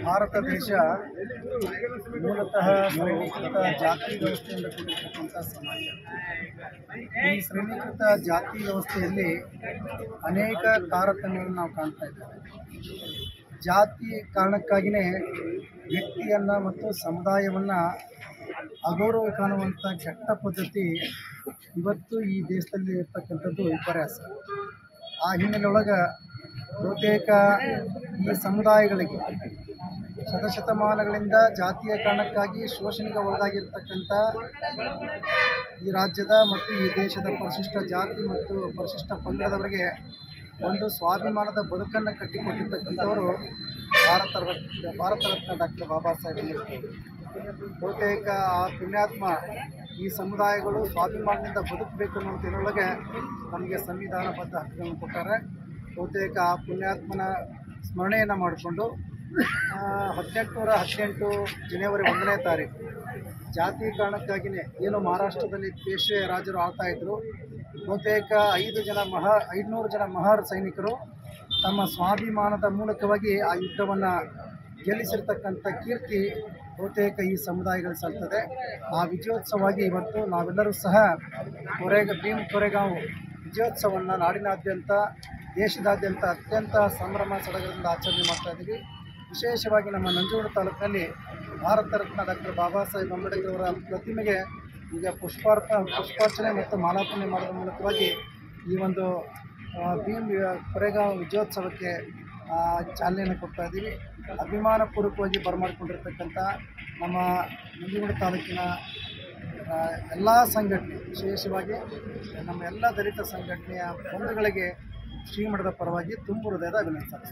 ಭಾರತ ದೇಶ ಮೂಲತಃ ಶ್ರೇಣೀಕೃತ ಜಾತಿ ವ್ಯವಸ್ಥೆಯಿಂದ ಕೂಡಿರತಕ್ಕಂಥ ಸಮಾಜ. ಈ ಶ್ರೇಣೀಕೃತ ಜಾತಿ ವ್ಯವಸ್ಥೆಯಲ್ಲಿ ಅನೇಕ ತಾರತಮ್ಯಗಳನ್ನು ನಾವು ಕಾಣ್ತಾ ಇದ್ದೇವೆ. ಜಾತಿ ಕಾರಣಕ್ಕಾಗಿಯೇ ವ್ಯಕ್ತಿಯನ್ನು ಮತ್ತು ಸಮುದಾಯವನ್ನು ಅಗೌರವ ಕಾಣುವಂಥ ಕೆಟ್ಟ ಪದ್ಧತಿ ಇವತ್ತು ಈ ದೇಶದಲ್ಲಿ ಇರ್ತಕ್ಕಂಥದ್ದು ವಿಪರ್ಯಾಸ. ಆ ಹಿನ್ನೆಲೆಯೊಳಗೆ ಬಹುತೇಕ ಈ ಸಮುದಾಯಗಳಿಗೆ ಶತಶತಮಾನಗಳಿಂದ ಜಾತಿಯ ಕಾರಣಕ್ಕಾಗಿ ಶೋಷಣೆಗೆ ಒಳಗಾಗಿರ್ತಕ್ಕಂಥ ಈ ರಾಜ್ಯದ ಮತ್ತು ಈ ದೇಶದ ಪರಿಶಿಷ್ಟ ಜಾತಿ ಮತ್ತು ಪರಿಶಿಷ್ಟ ಪಂಗಡದವರಿಗೆ ಒಂದು ಸ್ವಾಭಿಮಾನದ ಬದುಕನ್ನು ಕಟ್ಟಿಕೊಟ್ಟಿರ್ತಕ್ಕಂಥವರು ಭಾರತ ರತ್ನ ಡಾಕ್ಟರ್ ಬಾಬಾ ಸಾಹೇಬ್ ಅಂಬೇಡ್ಕರ್. ಬಹುತೇಕ ಆ ಪುಣ್ಯಾತ್ಮ ಈ ಸಮುದಾಯಗಳು ಸ್ವಾಭಿಮಾನದಿಂದ ಬದುಕಬೇಕು ಅನ್ನೋ ತಿನ್ನೊಳಗೆ ನಮಗೆ ಸಂವಿಧಾನಬದ್ಧ ಹಕ್ಕುಗಳನ್ನು ಕೊಟ್ಟಾರೆ. ಬಹುತೇಕ ಆ ಪುಣ್ಯಾತ್ಮನ ಸ್ಮರಣೆಯನ್ನು ಮಾಡಿಕೊಂಡು 1818 ಜನವರಿ 1ನೇ ತಾರೀಕು ಜಾತಿ ಕಾರಣಕ್ಕಾಗಿಯೇ ಏನು ಮಹಾರಾಷ್ಟ್ರದಲ್ಲಿ ಪೇಶ್ವೆ ರಾಜರು ಆಳ್ತಾ ಇದ್ದರು, ಬಹುತೇಕ 500 ಜನ ಮಹಾರ್ ಸೈನಿಕರು ತಮ್ಮ ಸ್ವಾಭಿಮಾನದ ಮೂಲಕವಾಗಿ ಆ ಯುದ್ಧವನ್ನು ಗೆಲ್ಲಿಸಿರ್ತಕ್ಕಂಥ ಕೀರ್ತಿ ಬಹುತೇಕ ಈ ಸಮುದಾಯಗಳು ಸಲ್ತದೆ. ಆ ವಿಜಯೋತ್ಸವವಾಗಿ ಇವತ್ತು ನಾವೆಲ್ಲರೂ ಸಹ ಭೀಮ್ ಕೊರೆಗಾಂವ್ ವಿಜಯೋತ್ಸವವನ್ನು ನಾಡಿನಾದ್ಯಂತ ದೇಶದಾದ್ಯಂತ ಅತ್ಯಂತ ಸಂಭ್ರಮ ಸಡಗರದಿಂದ ಆಚರಣೆ ಮಾಡ್ತಾ ಇದ್ದೀವಿ. ವಿಶೇಷವಾಗಿ ನಮ್ಮ ನಂಜನಗೂಡು ತಾಲೂಕಿನಲ್ಲಿ ಭಾರತ ರತ್ನ ಡಾಕ್ಟರ್ ಬಾಬಾ ಸಾಹೇಬ್ ಅಂಬೇಡ್ಕರ್ ಅವರ ಪ್ರತಿಮೆಗೆ ಈಗ ಪುಷ್ಪಾರ್ಚನೆ ಮತ್ತು ಮಾಲಾರ್ಪಣೆ ಮಾಡೋದ್ರ ಮೂಲಕವಾಗಿ ಈ ಒಂದು ಭೀಮ್ ಕೊರೆಗಾಂವ್ ವಿಜಯೋತ್ಸವಕ್ಕೆ ಚಾಲನೆಯನ್ನು ಕೊಡ್ತಾ ಇದ್ದೀವಿ. ಅಭಿಮಾನಪೂರ್ವಕವಾಗಿ ಬರಮಾಡಿಕೊಂಡಿರ್ತಕ್ಕಂಥ ನಮ್ಮ ನಂಜನಗೂಡು ತಾಲೂಕಿನ ಎಲ್ಲ ಸಂಘಟನೆ, ವಿಶೇಷವಾಗಿ ನಮ್ಮ ಎಲ್ಲ ದಲಿತ ಸಂಘಟನೆಯ ಬಂಧುಗಳಿಗೆ ಶ್ರೀಮಠದ ಪರವಾಗಿ ತುಂಬು ಹೃದಯದ ಅಭಿನಂದನೆ.